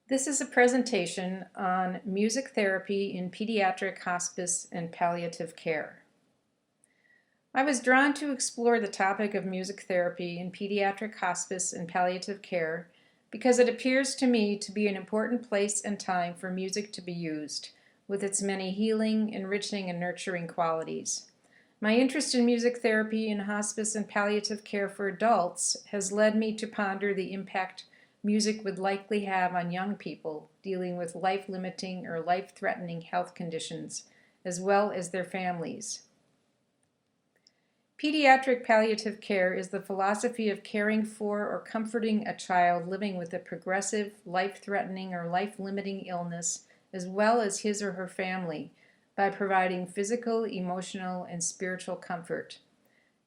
This is a presentation on music therapy in pediatric hospice and palliative care. I was drawn to explore the topic of music therapy in pediatric hospice and palliative care because it appears to me to be an important place and time for music to be used, with its many healing, enriching, and nurturing qualities. My interest in music therapy in hospice and palliative care for adults has led me to ponder the impact music would likely have on young people dealing with life-limiting or life-threatening health conditions, as well as their families. Pediatric palliative care is the philosophy of caring for or comforting a child living with a progressive, life-threatening, or life-limiting illness, as well as his or her family, by providing physical, emotional, and spiritual comfort.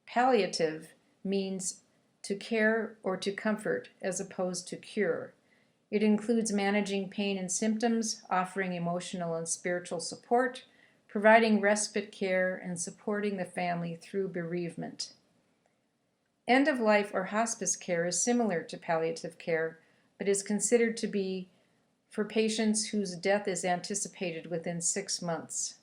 Palliative means to care or to comfort as opposed to cure. It includes managing pain and symptoms, offering emotional and spiritual support, providing respite care, and supporting the family through bereavement. End-of-life or hospice care is similar to palliative care, but is considered to be for patients whose death is anticipated within 6 months.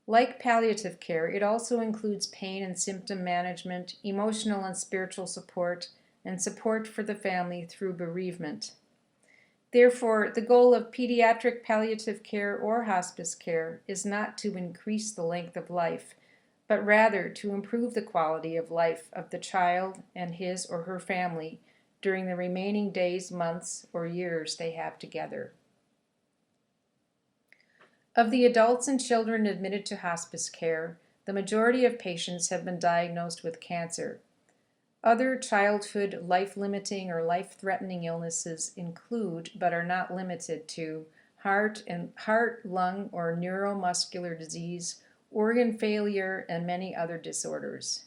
Like palliative care, it also includes pain and symptom management, emotional and spiritual support, and support for the family through bereavement. Therefore, the goal of pediatric palliative care or hospice care is not to increase the length of life, but rather to improve the quality of life of the child and his or her family during the remaining days, months, or years they have together. Of the adults and children admitted to hospice care, the majority of patients have been diagnosed with cancer. Other childhood life-limiting or life-threatening illnesses include, but are not limited to, heart, lung, or neuromuscular disease, organ failure, and many other disorders.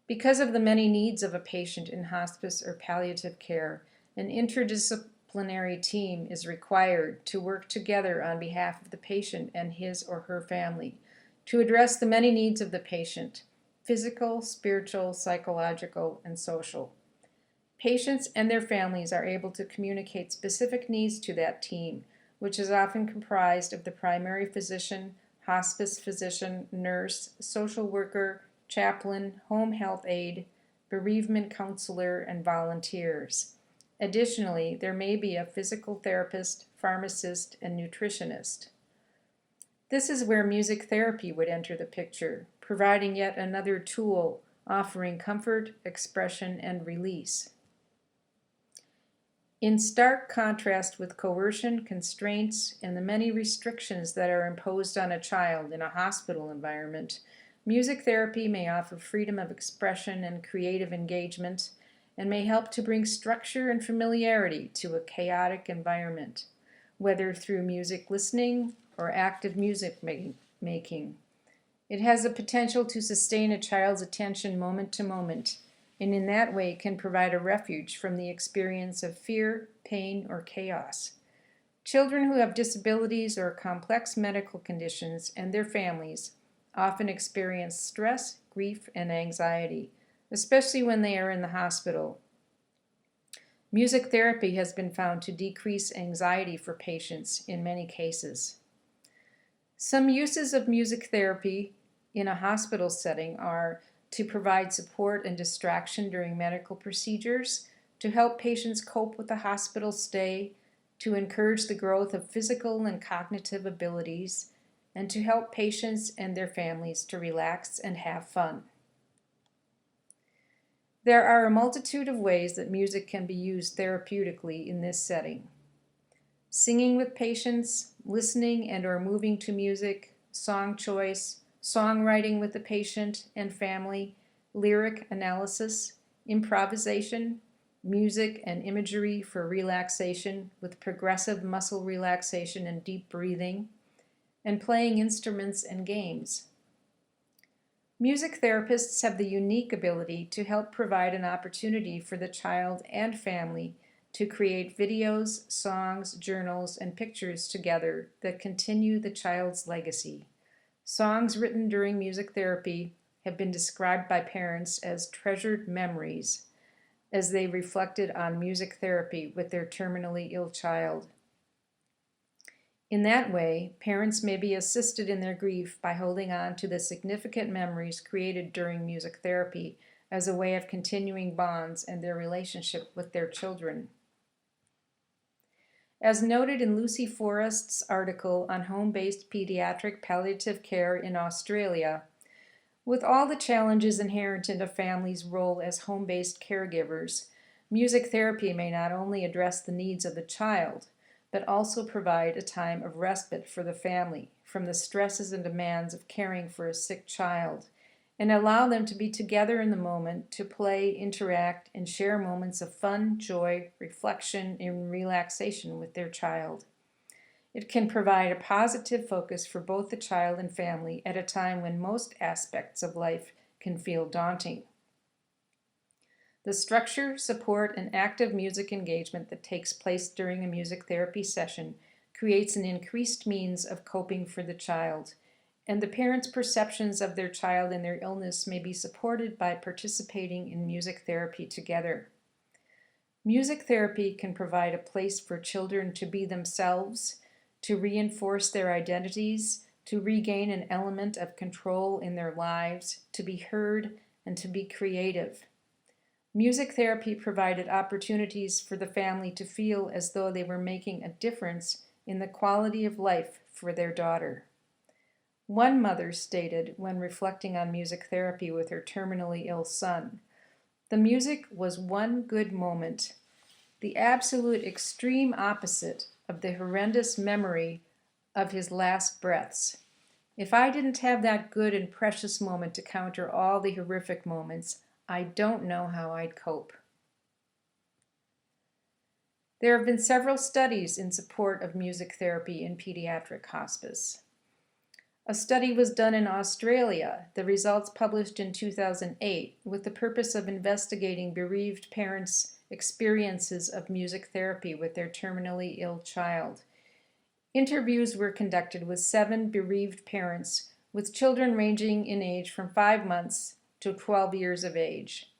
Because of the many needs of a patient in hospice or palliative care, an interdisciplinary team is required to work together on behalf of the patient and his or her family to address the many needs of the patient: physical, spiritual, psychological, and social. Patients and their families are able to communicate specific needs to that team, which is often comprised of the primary physician, hospice physician, nurse, social worker, chaplain, home health aide, bereavement counselor, and volunteers. Additionally, there may be a physical therapist, pharmacist, and nutritionist. This is where music therapy would enter the picture, providing yet another tool offering comfort, expression, and release. In stark contrast with coercion, constraints, and the many restrictions that are imposed on a child in a hospital environment, music therapy may offer freedom of expression and creative engagement, and may help to bring structure and familiarity to a chaotic environment, whether through music listening or active music making. It has the potential to sustain a child's attention moment to moment, and in that way can provide a refuge from the experience of fear, pain, or chaos. Children who have disabilities or complex medical conditions and their families often experience stress, grief, and anxiety, especially when they are in the hospital. Music therapy has been found to decrease anxiety for patients in many cases. Some uses of music therapy in a hospital setting are to provide support and distraction during medical procedures, to help patients cope with the hospital stay, to encourage the growth of physical and cognitive abilities, and to help patients and their families to relax and have fun. There are a multitude of ways that music can be used therapeutically in this setting. Singing with patients, listening and or moving to music, song choice, songwriting with the patient and family, lyric analysis, improvisation, music and imagery for relaxation with progressive muscle relaxation and deep breathing, and playing instruments and games. Music therapists have the unique ability to help provide an opportunity for the child and family to create videos, songs, journals, and pictures together that continue the child's legacy. Songs written during music therapy have been described by parents as treasured memories as they reflected on music therapy with their terminally ill child. In that way, parents may be assisted in their grief by holding on to the significant memories created during music therapy as a way of continuing bonds and their relationship with their children. As noted in Lucy Forrest's article on home-based pediatric palliative care in Australia, with all the challenges inherent in a family's role as home-based caregivers, music therapy may not only address the needs of the child, but also provide a time of respite for the family from the stresses and demands of caring for a sick child, and allow them to be together in the moment to play, interact, and share moments of fun, joy, reflection, and relaxation with their child. It can provide a positive focus for both the child and family at a time when most aspects of life can feel daunting. The structure, support, and active music engagement that takes place during a music therapy session creates an increased means of coping for the child, and the parents' perceptions of their child and their illness may be supported by participating in music therapy together. Music therapy can provide a place for children to be themselves, to reinforce their identities, to regain an element of control in their lives, to be heard, and to be creative. Music therapy provided opportunities for the family to feel as though they were making a difference in the quality of life for their daughter. One mother stated when reflecting on music therapy with her terminally ill son, "The music was one good moment, the absolute extreme opposite of the horrendous memory of his last breaths. If I didn't have that good and precious moment to counter all the horrific moments, I don't know how I'd cope." There have been several studies in support of music therapy in pediatric hospice. A study was done in Australia, the results published in 2008, with the purpose of investigating bereaved parents' experiences of music therapy with their terminally ill child. Interviews were conducted with 7 bereaved parents with children ranging in age from 5 months to 12 years of age.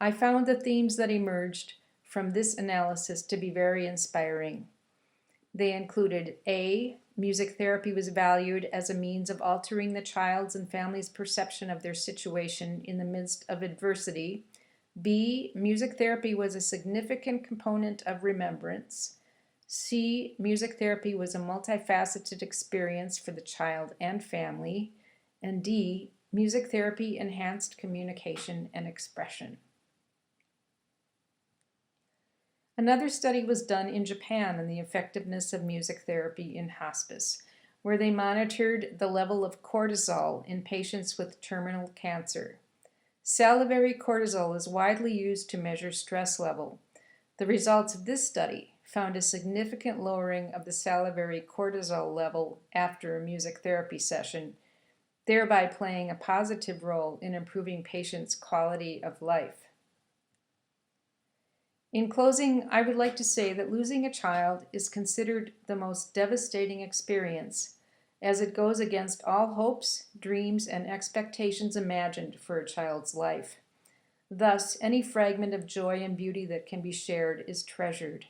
I found the themes that emerged from this analysis to be very inspiring. They included A. Music therapy was valued as a means of altering the child's and family's perception of their situation in the midst of adversity. B. Music therapy was a significant component of remembrance. C. Music therapy was a multifaceted experience for the child and family. And D. Music therapy enhanced communication and expression. Another study was done in Japan on the effectiveness of music therapy in hospice, where they monitored the level of cortisol in patients with terminal cancer. Salivary cortisol is widely used to measure stress level. The results of this study found a significant lowering of the salivary cortisol level after a music therapy session, thereby playing a positive role in improving patients' quality of life. In closing, I would like to say that losing a child is considered the most devastating experience, as it goes against all hopes, dreams, and expectations imagined for a child's life. Thus, any fragment of joy and beauty that can be shared is treasured.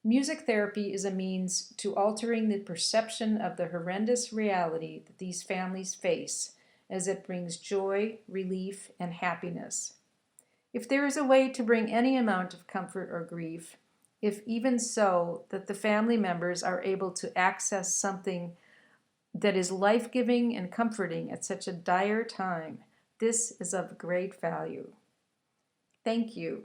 Music therapy is a means to altering the perception of the horrendous reality that these families face, as it brings joy, relief, and happiness. If there is a way to bring any amount of comfort or grief, if even so that the family members are able to access something that is life-giving and comforting at such a dire time, this is of great value. Thank you.